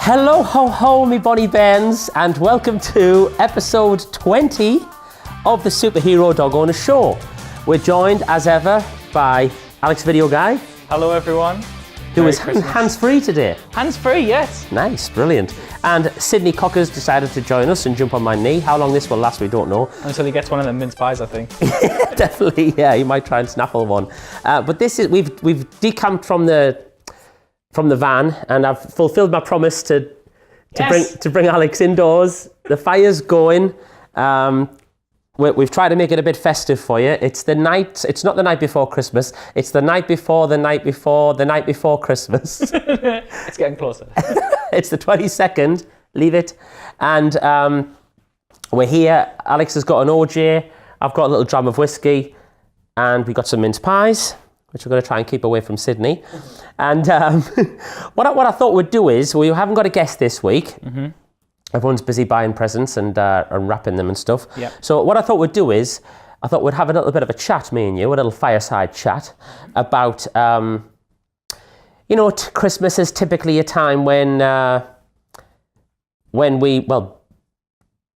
Hello, ho, ho, me bonny bens, and welcome to episode 20 of the Superhero Dog Owner Show. We're joined, as ever, by Alex Video Guy. Hello, everyone. Who is hands-free today. Hands-free, yes. Nice, brilliant. And Sydney Cocker's decided to join us and jump on my knee. How long this will last, we don't know. Until he gets one of them mince pies, I think. Definitely, yeah, he might try and snaffle one. But this is, we've decamped from the van, and I've fulfilled my promise to bring Alex indoors. The fire's going. We've tried to make it a bit festive for you. It's not the night before Christmas. It's the night before the night before the night before Christmas. It's getting closer. It's the 22nd. Leave it. And we're here. Alex has got an OJ. I've got a little dram of whiskey, and we got some mince pies, which we're going to try and keep away from Sydney. And what I thought we'd do is, we haven't got a guest this week. Mm-hmm. Everyone's busy buying presents and wrapping them and stuff. Yep. So what I thought we'd do is, I thought we'd have a little bit of a chat, me and you, a little fireside chat about, Christmas is typically a time when we, well,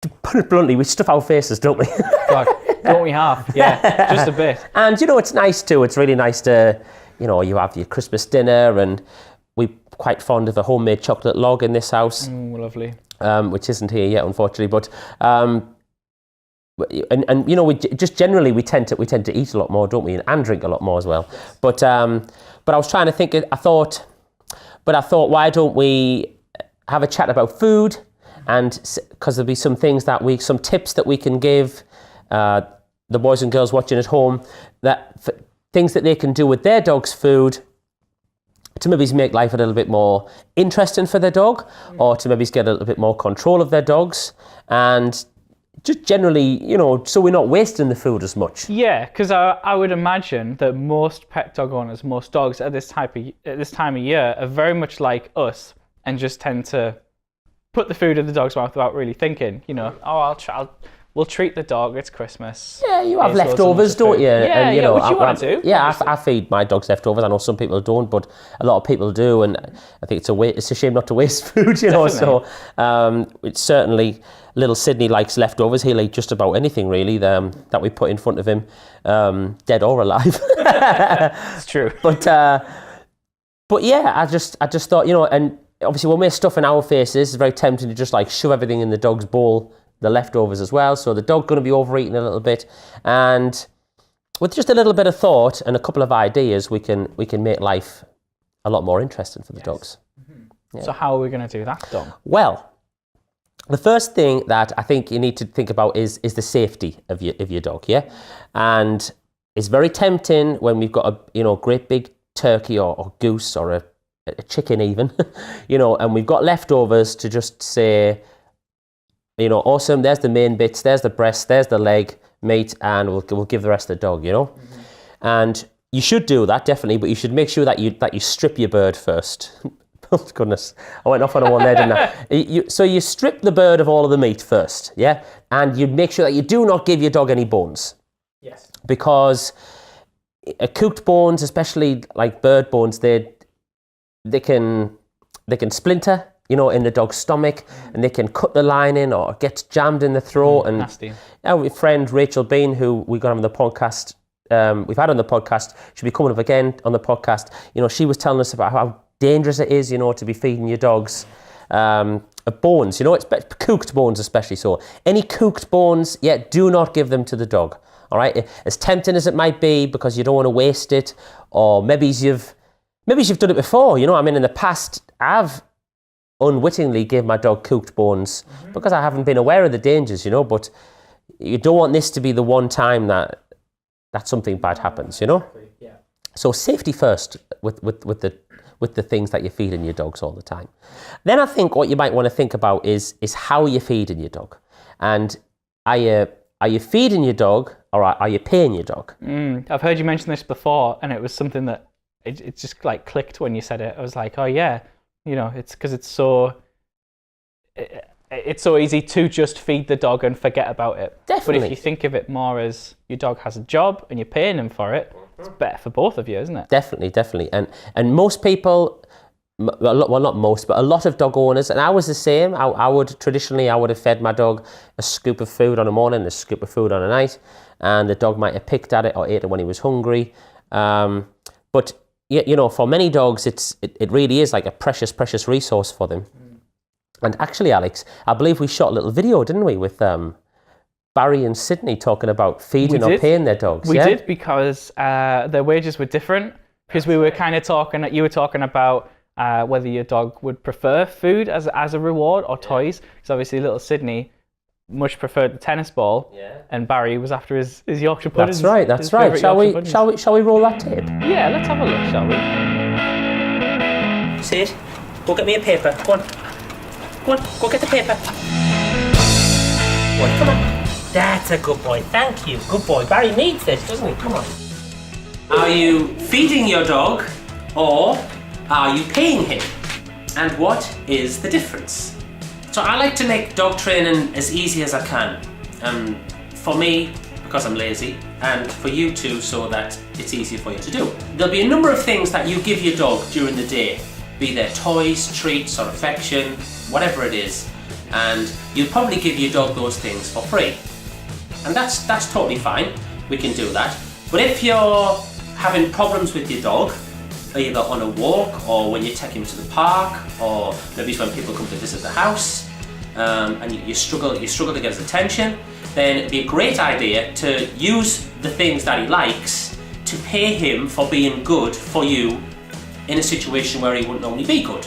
to put it bluntly, we stuff our faces, don't we? God, don't we have? Yeah, just a bit. And, it's nice too. It's really nice to, you have your Christmas dinner, and we're quite fond of a homemade chocolate log in this house. Lovely. Which isn't here yet, unfortunately, but we just generally we tend to eat a lot more, don't we, and drink a lot more as well. Yes. But I was trying to think. I thought, why don't we have a chat about food, and because there'll be some tips that we can give the boys and girls watching at home, things that they can do with their dog's food, to maybe make life a little bit more interesting for their dog, or to maybe get a little bit more control of their dogs, and just generally, so we're not wasting the food as much. Yeah, because I would imagine that most pet dog owners, most dogs at this time of year are very much like us, and just tend to put the food in the dog's mouth without really thinking. We'll treat the dog. It's Christmas. Yeah, you have leftovers, don't you? Yeah, and, which you want to do. Yeah, I feed my dogs leftovers. I know some people don't, but a lot of people do, and I think it's a shame not to waste food, Definitely. So it's certainly, little Sydney likes leftovers. He'll eat just about anything, really, that we put in front of him, dead or alive. It's true. But yeah, I just thought, and obviously when we're stuffing our faces, it's very tempting to just shove everything in the dog's bowl, the leftovers as well, so the dog's going to be overeating a little bit, and with just a little bit of thought and a couple of ideas, we can make life a lot more interesting for the dogs. Mm-hmm. Yeah. So how are we going to do that, Dom? Well, the first thing that I think you need to think about is the safety of your dog, yeah? And it's very tempting when we've got a great big turkey or goose or a chicken even, and we've got leftovers, to just say, awesome, there's the main bits, there's the breast, there's the leg, meat, and we'll give the rest to the dog, Mm-hmm. And you should do that, definitely, but you should make sure that you strip your bird first. Oh, goodness, I went off on a one there, didn't I? So you strip the bird of all of the meat first, yeah? And you make sure that you do not give your dog any bones. Yes. Because cooked bones, especially like bird bones, they can splinter, in the dog's stomach, and they can cut the lining or get jammed in the throat. And nasty. Our friend Rachel Bean, who we got on the podcast, we've had on the podcast, she'll be coming up again on the podcast. She was telling us about how dangerous it is, to be feeding your dogs bones. It's cooked bones especially. So any cooked bones, do not give them to the dog. All right, as tempting as it might be, because you don't want to waste it, or maybe you've done it before. In the past, I've unwittingly gave my dog cooked bones, mm-hmm. because I haven't been aware of the dangers, but you don't want this to be the one time that something bad happens, Exactly. Yeah. So safety first with the things that you're feeding your dogs all the time. Then I think what you might want to think about is how you're feeding your dog, and are you feeding your dog, or are you paying your dog? I've heard you mention this before, and it was something that it just clicked when you said it. I was like, oh yeah. It's because it's so easy to just feed the dog and forget about it. Definitely. But if you think of it more as your dog has a job and you're paying him for it, it's better for both of you, isn't it? Definitely. And most people, well, not most, but a lot of dog owners, and I was the same. I would have fed my dog a scoop of food on a morning, a scoop of food on a night, and the dog might have picked at it or ate it when he was hungry. But you know, for many dogs, it really is like a precious resource for them. And actually, Alex, I believe we shot a little video, didn't we, with Barry and Sydney talking about feeding or paying their dogs. We did, because their wages were different. Because we were kind of talking, you were talking about whether your dog would prefer food as a reward or toys. Because obviously little Sydney much preferred the tennis ball, and Barry was after his Yorkshire puddings. That's right. Shall we roll that tape? Yeah, let's have a look, shall we? Sid, go get me a paper. Go on, go get the paper. Come on. That's a good boy. Thank you. Good boy. Barry needs this, doesn't he? Come on. Are you feeding your dog, or are you paying him? And what is the difference? So I like to make dog training as easy as I can. For me, because I'm lazy, and for you too, so that it's easier for you to do. There'll be a number of things that you give your dog during the day, be they toys, treats, or affection, whatever it is, and you'll probably give your dog those things for free. And that's totally fine, we can do that. But if you're having problems with your dog, either on a walk or when you take him to the park, or maybe it's when people come to visit the house, and you struggle to get his attention, then it'd be a great idea to use the things that he likes to pay him for being good for you in a situation where he wouldn't normally be good.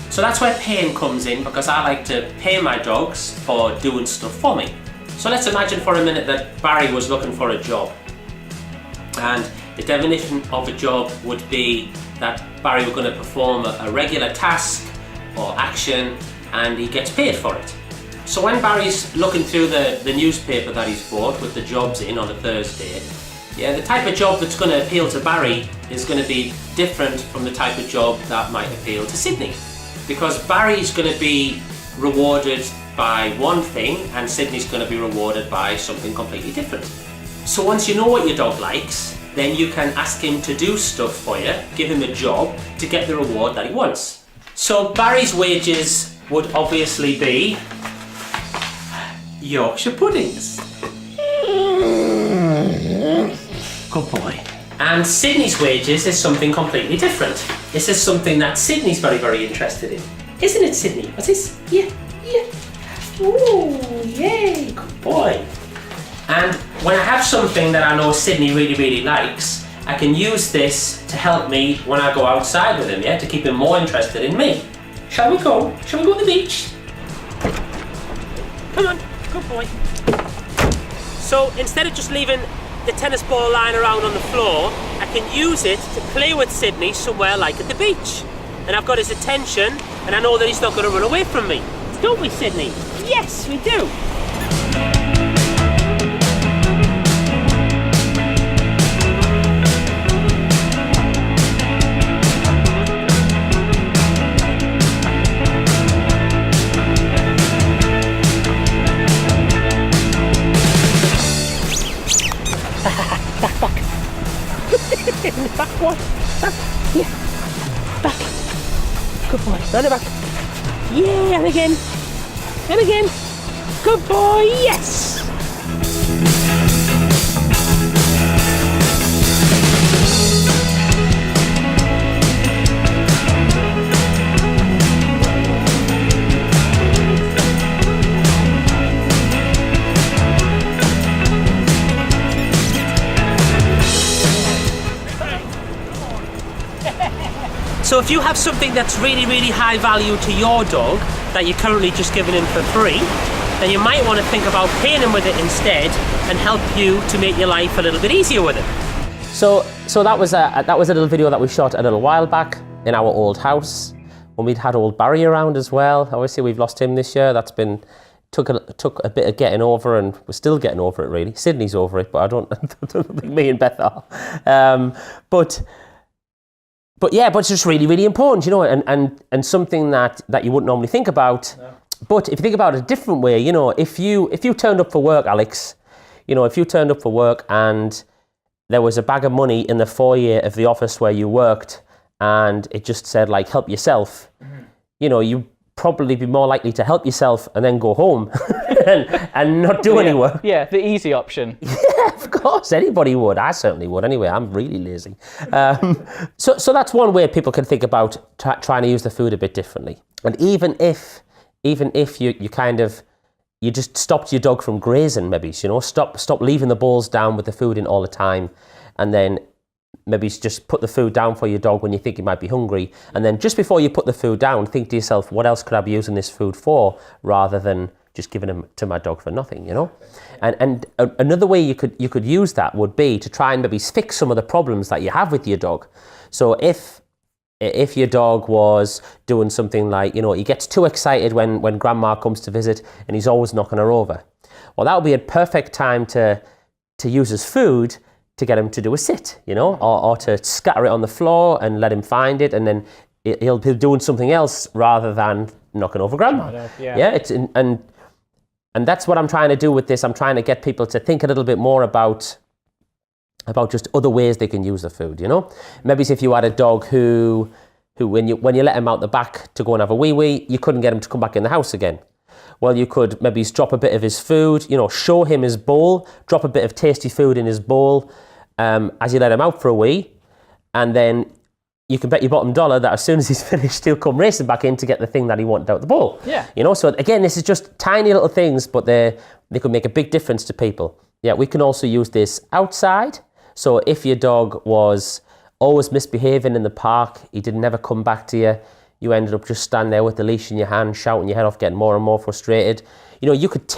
So that's where paying comes in, because I like to pay my dogs for doing stuff for me. So let's imagine for a minute that Barry was looking for a job, and the definition of a job would be that Barry were going to perform a regular task or action, and he gets paid for it. So when Barry's looking through the newspaper that he's bought with the jobs in on a Thursday, the type of job that's going to appeal to Barry is going to be different from the type of job that might appeal to Sydney. Because Barry's going to be rewarded by one thing, and Sydney's going to be rewarded by something completely different. So once you know what your dog likes, then you can ask him to do stuff for you, give him a job to get the reward that he wants. So Barry's wages would obviously be Yorkshire puddings. Good boy. And Sydney's wages is something completely different. This is something that Sydney's very interested in. Isn't it, Sydney? What's this? Yeah. Ooh, yay, good boy. And when I have something that I know Sydney really likes, I can use this to help me when I go outside with him, to keep him more interested in me. Shall we go? Shall we go to the beach? Come on, good boy. So instead of just leaving the tennis ball lying around on the floor, I can use it to play with Sydney somewhere like at the beach. And I've got his attention, and I know that he's not going to run away from me. Don't we, Sydney? Yes, we do. Back, boy. Back. Yeah. Back. Good boy. Run it back. Yeah, and again. And again. Good boy. Yes. So if you have something that's really high value to your dog that you're currently just giving him for free, then you might want to think about paying him with it instead and help you to make your life a little bit easier with it. So that was a little video that we shot a little while back in our old house when we'd had old Barry around as well. Obviously we've lost him this year. That's been took a bit of getting over, and we're still getting over it really. Sydney's over it, but I don't think me and Beth are. But it's just really important, and something that you wouldn't normally think about. No. But if you think about it a different way, if you turned up for work, Alex, if you turned up for work and there was a bag of money in the foyer of the office where you worked, and it just said like, help yourself, you know, you probably be more likely to help yourself and then go home and not do any work. Yeah, the easy option. Yeah, of course, anybody would. I certainly would. Anyway, I'm really lazy. So that's one way people can think about trying to use the food a bit differently. And even if you kind of, you just stopped your dog from grazing, maybe, you know, stop leaving the bowls down with the food in all the time, and then maybe just put the food down for your dog when you think he might be hungry. And then just before you put the food down, think to yourself, what else could I be using this food for, rather than just giving them to my dog for nothing, you know? And another way you could use that would be to try and maybe fix some of the problems that you have with your dog. So if your dog was doing something like, you know, he gets too excited when grandma comes to visit and he's always knocking her over. Well, that would be a perfect time to use his food to get him to do a sit, you know, or to scatter it on the floor and let him find it, and then he'll be doing something else rather than knocking over grandma. Yeah, and that's what I'm trying to do with this. I'm trying to get people to think a little bit more about just other ways they can use the food, you know. Maybe if you had a dog who when you let him out the back to go and have a wee, you couldn't get him to come back in the house again. Well, you could maybe drop a bit of his food, you know, show him his bowl, drop a bit of tasty food in his bowl as you let him out for a wee, and then you can bet your bottom dollar that as soon as he's finished, he'll come racing back in to get the thing that he wanted out the bowl. Yeah. You know, so again, this is just tiny little things, but they could make a big difference to people. Yeah, we can also use this outside. So if your dog was always misbehaving in the park, he did never come back to you, you ended up just standing there with the leash in your hand, shouting your head off, getting more and more frustrated. You know, you could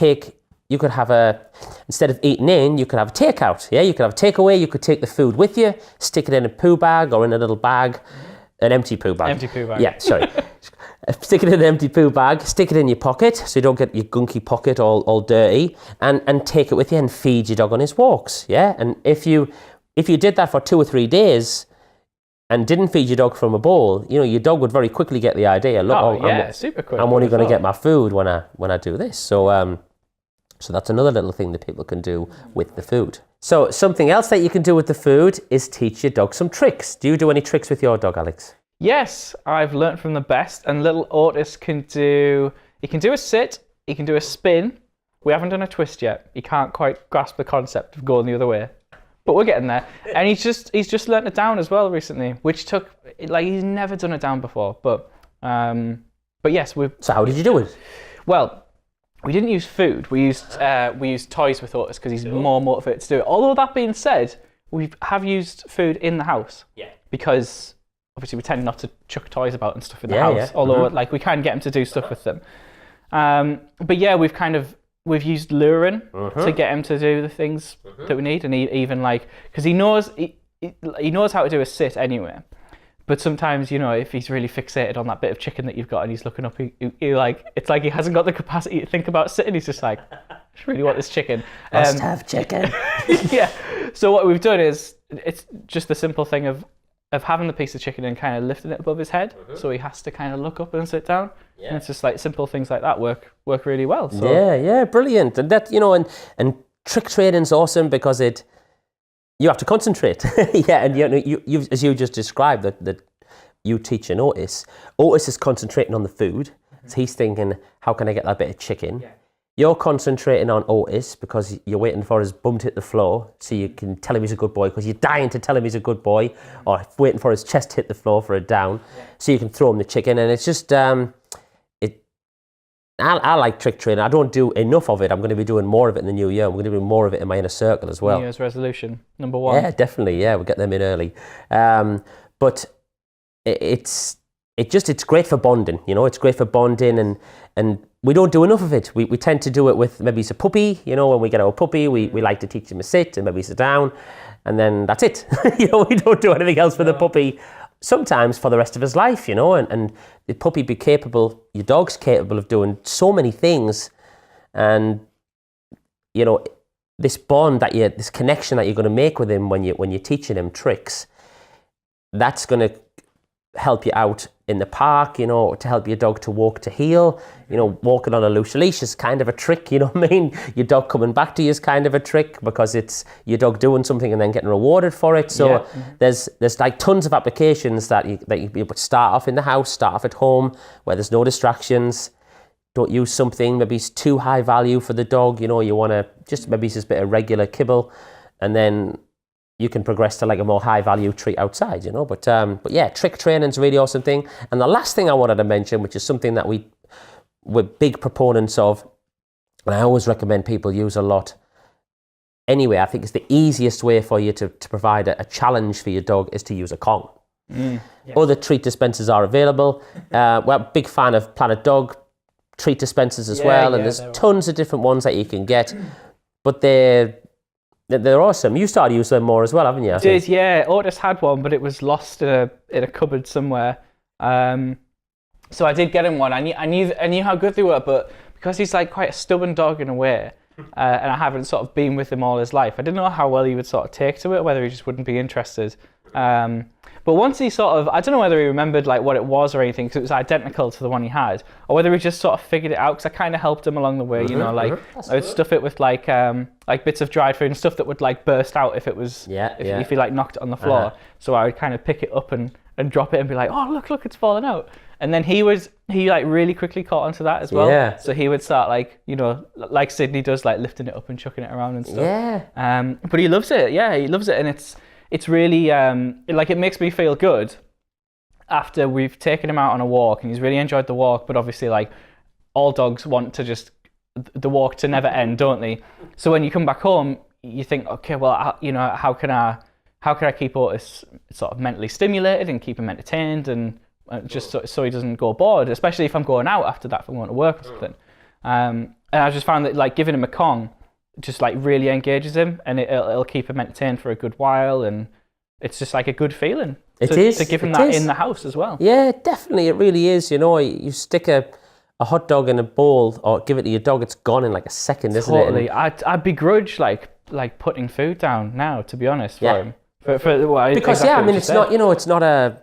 have instead of eating in, you could have a takeout. Yeah, you could have a takeaway. You could take the food with you, stick it in a poo bag or in a little bag, an empty poo bag. Empty poo bag. Yeah, sorry. Stick it in an empty poo bag, stick it in your pocket so you don't get your gunky pocket all dirty, and take it with you and feed your dog on his walks. Yeah, and if you did that for 2 or 3 days and didn't feed your dog from a bowl, you know, your dog would very quickly get the idea. Look, super quick. I'm only going to get my food when I do this. So so that's another little thing that people can do with the food. So something else that you can do with the food is teach your dog some tricks. Do you do any tricks with your dog, Alex? Yes, I've learnt from the best, and little Otis can do a sit, he can do a spin. We haven't done a twist yet. He can't quite grasp the concept of going the other way, but we're getting there. And he's just learnt it down as well recently, which took, like, he's never done it down before. But yes, So how did you do it? Well, we didn't use food. We used toys with Otis because he's more motivated to do it. Although that being said, we have used food in the house. Yeah. Because obviously we tend not to chuck toys about and stuff in the house. Yeah. Although like we can get him to do stuff with them. But yeah, we've used luring to get him to do the things that we need, and even like, because he knows how to do a sit anyway. But sometimes, you know, if he's really fixated on that bit of chicken that you've got and he's looking up, he like, it's like he hasn't got the capacity to think about sitting. He's just like, I just really want this chicken. Must have chicken. Yeah. So what we've done is, it's just the simple thing of having the piece of chicken and kind of lifting it above his head. So he has to kind of look up and sit down. Yeah. And it's just like simple things like that work really well. So. Yeah, brilliant. And that, you know, and trick training's awesome because you have to concentrate. Yeah, and you as you just described, that you teach an Otis is concentrating on the food. So he's thinking, how can I get that bit of chicken? Yeah. You're concentrating on Otis because you're waiting for his bum to hit the floor so you can tell him he's a good boy, because you're dying to tell him he's a good boy, or waiting for his chest to hit the floor for a down, so you can throw him the chicken. And it's just, I like trick training. I don't do enough of it. I'm going to be doing more of it in the new year. I'm going to be doing more of it in my inner circle as well. New Year's resolution, number 1. Yeah, definitely. Yeah, we'll get them in early. But it's great for bonding. You know, it's great for bonding, and we don't do enough of it. We tend to do it with maybe it's a puppy. You know, when we get our puppy, we like to teach him a sit and maybe sit down, and then that's it. You know, we don't do anything else for the puppy. Sometimes for the rest of his life, you know, and the puppy your dog's capable of doing so many things, and you know, this bond this connection that you're going to make with him when you're teaching him tricks, that's going to help you out in the park, you know, to help your dog to walk to heel. You know, walking on a loose leash is kind of a trick, you know what I mean? Your dog coming back to you is kind of a trick because it's your dog doing something and then getting rewarded for it. So there's like tons of applications that you start off in the house, start off at home where there's no distractions. Don't use something maybe it's too high value for the dog, you know, you want to just maybe it's just a bit of regular kibble, and then you can progress to like a more high value treat outside, you know. But yeah, trick training is a really awesome thing. And the last thing I wanted to mention, which is something that we're big proponents of, and I always recommend people use a lot anyway, I think it's the easiest way for you to provide a challenge for your dog is to use a Kong. Yes. Other treat dispensers are available. We're a big fan of Planet Dog treat dispensers as well, and there's tons of different ones that you can get, but they're awesome. You started using them more as well, haven't you? I did, yeah. Otis had one, but it was lost in a cupboard somewhere. So I did get him one. I knew how good they were, but because he's like quite a stubborn dog in a way, and I haven't sort of been with him all his life, I didn't know how well he would sort of take to it, whether he just wouldn't be interested. But once he sort of, I don't know whether he remembered like what it was or anything, because it was identical to the one he had, or whether he just sort of figured it out, because I kind of helped him along the way, you know, like I would stuff it with like bits of dried food and stuff that would like burst out if it was, if he like knocked it on the floor. So I would kind of pick it up and drop it and be like, oh, look, it's fallen out. And then he like really quickly caught onto that as well. Yeah. So he would start like, you know, like Sydney does, like lifting it up and chucking it around and stuff. Yeah. But he loves it. Yeah, he loves it. And it's really, like it makes me feel good after we've taken him out on a walk and he's really enjoyed the walk, but obviously like all dogs want to just, the walk to never end, don't they? So when you come back home, you think, okay, well, you know, how can I keep Otis sort of mentally stimulated and keep him entertained and just so he doesn't go bored, especially if I'm going out after that, if I'm going to work or something. And I just found that like giving him a Kong just like really engages him, and it'll keep him entertained for a good while, and it's just like a good feeling to give him that in the house as well. Yeah, definitely, it really is. You know, you stick a hot dog in a bowl or give it to your dog, it's gone in like a second, isn't it? Totally. I begrudge like putting food down now, to be honest, for him. Because I mean, it's not, you know, it's not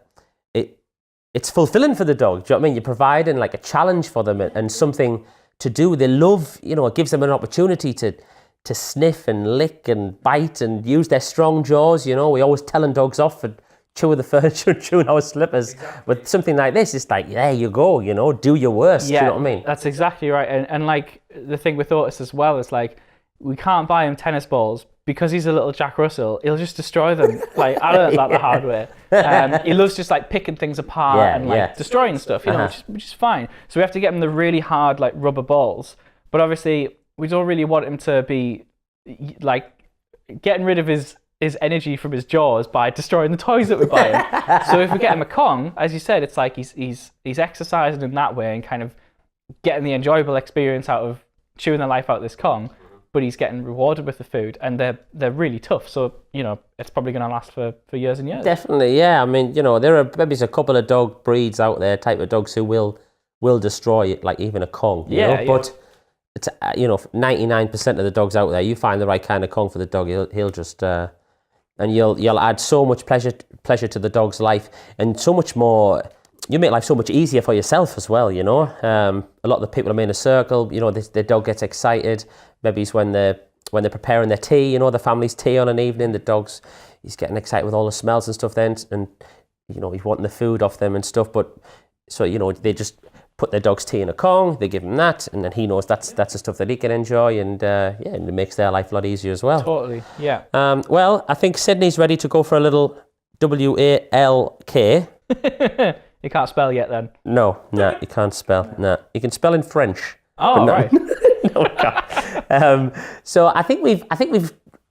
it's fulfilling for the dog. Do you know what I mean? You're providing like a challenge for them and something to do. They love, you know, it gives them an opportunity to sniff and lick and bite and use their strong jaws. You know, we always telling dogs off and chewing the furniture and chewing our slippers. With something like this, it's like, there you go, you know, do your worst. Yeah, do you know what I mean? That's exactly right. And like the thing with Otis as well is like, we can't buy him tennis balls because he's a little Jack Russell. He'll just destroy them. Like, I learned that the hard way. He loves just like picking things apart and like destroying stuff, you know, which is fine. So we have to get him the really hard like rubber balls. But obviously, we don't really want him to be like getting rid of his energy from his jaws by destroying the toys that we buy him. So if we get him a Kong, as you said, it's like he's exercising in that way and kind of getting the enjoyable experience out of chewing the life out of this Kong, but he's getting rewarded with the food, and they're really tough. So, you know, it's probably going to last for years and years. Definitely, yeah. I mean, you know, there are maybe a couple of dog breeds out there, type of dogs who will destroy it, like even a Kong, you know? But it's, you know, 99% of the dogs out there, you find the right kind of Kong for the dog, he'll just and you'll add so much pleasure to the dog's life, and so much more. You make life so much easier for yourself as well, you know. A lot of the people are in a circle, you know, their dog gets excited. Maybe it's when they're preparing their tea, you know, the family's tea on an evening, he's getting excited with all the smells and stuff then, and, you know, he's wanting the food off them and stuff. But, so, you know, they just put their dog's tea in a Kong, they give him that, and then he knows that's the stuff that he can enjoy, and and it makes their life a lot easier as well. Totally, yeah. Well, I think Sydney's ready to go for a little WALK. You can't spell yet then? No, you can't spell. No, you can spell in French. Oh, right. No, we can't. So I think we've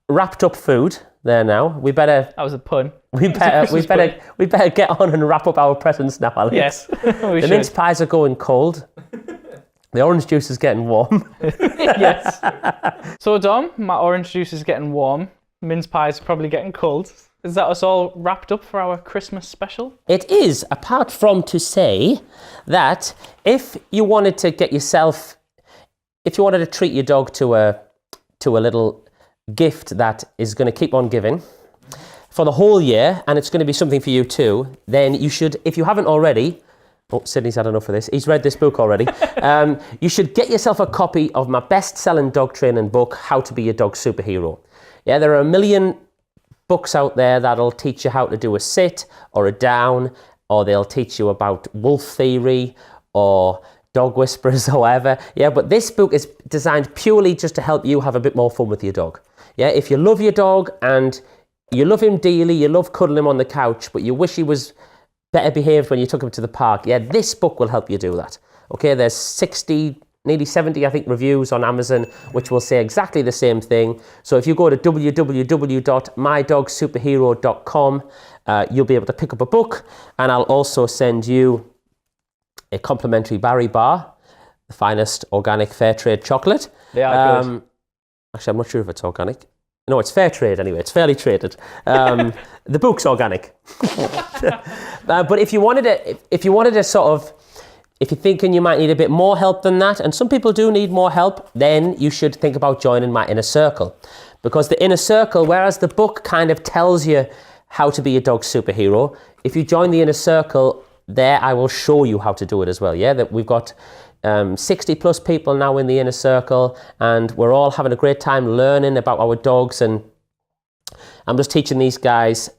wrapped up food there now. We better. That was a pun. We better get on and wrap up our presents now, Alex. Yes, the mince pies are going cold. The orange juice is getting warm. Yes. So Dom, my orange juice is getting warm. Mince pies are probably getting cold. Is that us all wrapped up for our Christmas special? It is, apart from to say that if you wanted to treat your dog to a little gift that is going to keep on giving, for the whole year, and it's going to be something for you too, then you should, if you haven't already, oh, Sydney's had enough of this. He's read this book already. You should get yourself a copy of my best-selling dog training book, How to Be a Dog Superhero. Yeah, there are a million books out there that'll teach you how to do a sit or a down, or they'll teach you about wolf theory or dog whisperers or whatever. Yeah, but this book is designed purely just to help you have a bit more fun with your dog. Yeah, if you love your dog and you love him dearly, you love cuddling him on the couch, but you wish he was better behaved when you took him to the park, yeah, this book will help you do that. Okay, there's 60, nearly 70, I think, reviews on Amazon, which will say exactly the same thing. So if you go to www.mydogsuperhero.com, you'll be able to pick up a book, and I'll also send you a complimentary Barry bar, the finest organic fair trade chocolate. They are good. Actually, I'm not sure if it's organic. No, it's fair trade anyway. It's fairly traded. The book's organic. But if you wanted to sort of, if you're thinking you might need a bit more help than that, and some people do need more help, then you should think about joining my inner circle. Because the inner circle, whereas the book kind of tells you how to be a dog superhero, if you join the inner circle, there I will show you how to do it as well. Yeah, that we've got 60 plus people now in the inner circle, and we're all having a great time learning about our dogs, and I'm just teaching these guys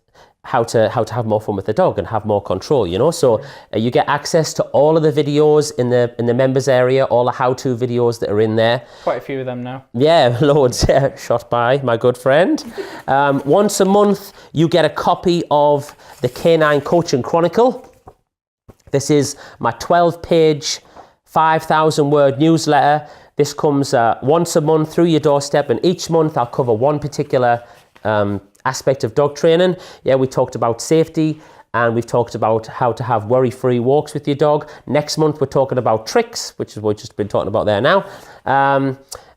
how to have more fun with the dog and have more control, you know. So you get access to all of the videos in the members area, all the how-to videos that are in there. Quite a few of them now. Yeah, loads. Shot by my good friend. Once a month, you get a copy of the Canine Coaching Chronicle. This is my 12-page, 5,000-word newsletter. This comes once a month through your doorstep, and each month I'll cover one particular aspect of dog training. Yeah, we talked about safety, and we've talked about how to have worry-free walks with your dog. Next month we're talking about tricks, which is what we've just been talking about there now.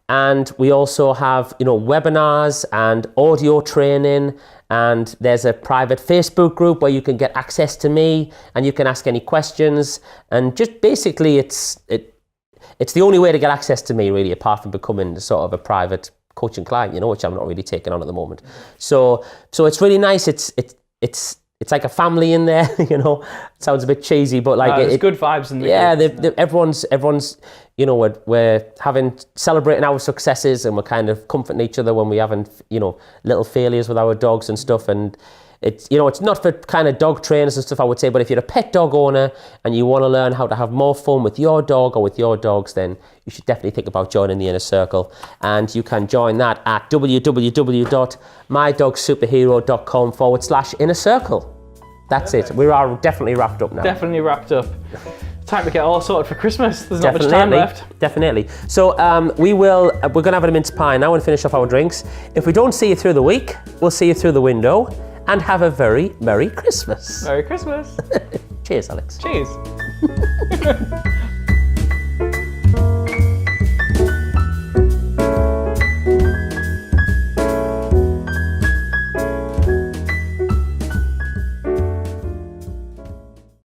And we also have, you know, webinars and audio training, and there's a private Facebook group where you can get access to me and you can ask any questions, and just basically it's the only way to get access to me, really, apart from becoming sort of a private coaching client, you know, which I'm not really taking on at the moment. So it's really nice. It's like a family in there, you know. It sounds a bit cheesy, but like there's good vibes in the group. Everyone's, you know, we're celebrating our successes, and we're kind of comforting each other when we having, you know, little failures with our dogs and stuff. And it's, you know, it's not for kind of dog trainers and stuff, I would say, but if you're a pet dog owner and you want to learn how to have more fun with your dog or with your dogs, then you should definitely think about joining the inner circle. And you can join that at www.mydogsuperhero.com/inner circle. That's it. We are definitely wrapped up now. Definitely wrapped up. Time to get all sorted for Christmas. There's not much time left. Definitely. So we're going to have a mince pie now and finish off our drinks. If we don't see you through the week, we'll see you through the window, and have a very Merry Christmas. Merry Christmas. Cheers, Alex. Cheers.